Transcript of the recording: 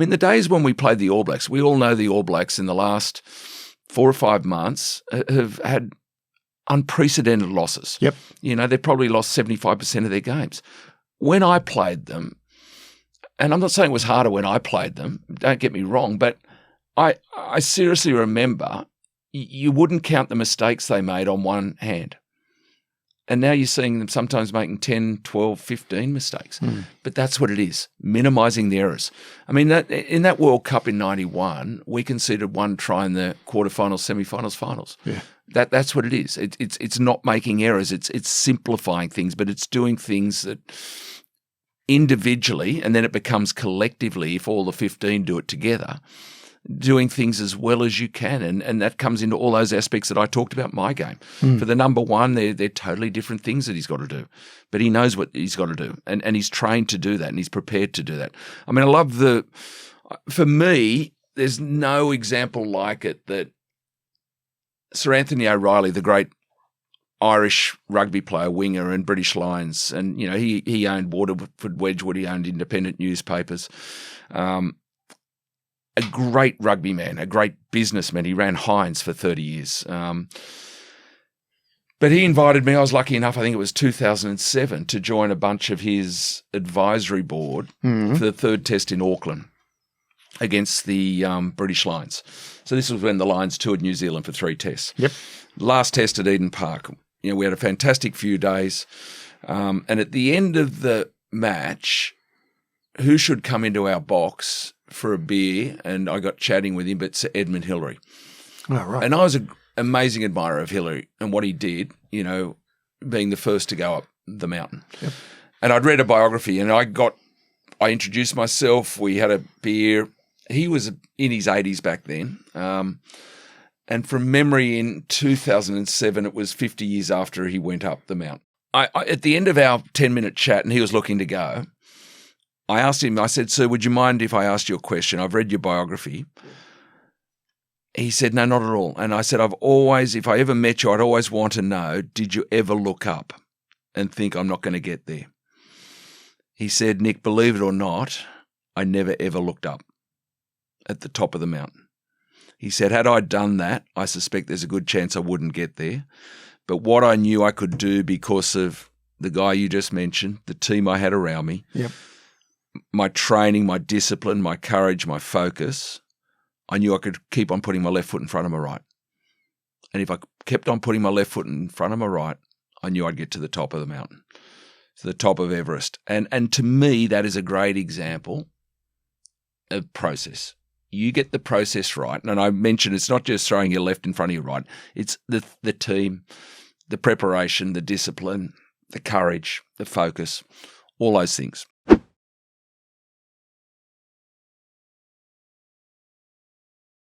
mean, the days when we played the All Blacks, we all know the All Blacks in the last 4 or 5 months have had unprecedented losses. Yep. They've probably lost 75% of their games. When I played them, and I'm not saying it was harder when I played them, don't get me wrong, but I seriously remember you wouldn't count the mistakes they made on one hand. And now you're seeing them sometimes making 10, 12, 15 mistakes. But that's what it is, minimising the errors. I mean, in that World Cup in 91, we conceded 1 try in the quarterfinals, semi-finals, finals. Yeah. That's what it is. It's not making errors. It's simplifying things, but it's doing things that individually, and then it becomes collectively if all the 15 do it together, doing things as well as you can. And that comes into all those aspects that I talked about in my game. For the number one, they're totally different things that he's got to do. But he knows what he's got to do. And he's trained to do that, and he's prepared to do that. I mean, I love for me, there's no example like it that Sir Anthony O'Reilly, the great Irish rugby player, winger, and British Lions, and he owned Waterford Wedgwood, he owned independent newspapers. A great rugby man, a great businessman. He ran Heinz for 30 years. But he invited me, I was lucky enough, I think it was 2007, to join a bunch of his advisory board for the third test in Auckland against the British Lions. So this was when the Lions toured New Zealand for 3 tests. Yep. Last test at Eden Park. We had a fantastic few days. And at the end of the match, who should come into our box for a beer? And I got chatting with him, but Sir Edmund Hillary. Oh, right. And I was an amazing admirer of Hillary and what he did, being the first to go up the mountain. Yep. And I'd read a biography, and I introduced myself. We had a beer. He was in his 80s back then. And from memory, in 2007, it was 50 years after he went up the mountain. At the end of our 10-minute chat, and he was looking to go, I asked him, I said, "Sir, would you mind if I asked you a question? I've read your biography." He said, "No, not at all." And I said, if I ever met you, I'd always want to know, did you ever look up and think, I'm not going to get there? He said, "Nick, believe it or not, I never ever looked up at the top of the mountain." He said, "Had I done that, I suspect there's a good chance I wouldn't get there. But what I knew I could do because of the guy you just mentioned, the team I had around me, Yep. my training, my discipline, my courage, my focus, I knew I could keep on putting my left foot in front of my right. And if I kept on putting my left foot in front of my right, I knew I'd get to the top of the mountain, to the top of Everest." And to me, that is a great example of process. You get the process right. And I mentioned it's not just throwing your left in front of your right. It's the team, the preparation, the discipline, the courage, the focus, all those things.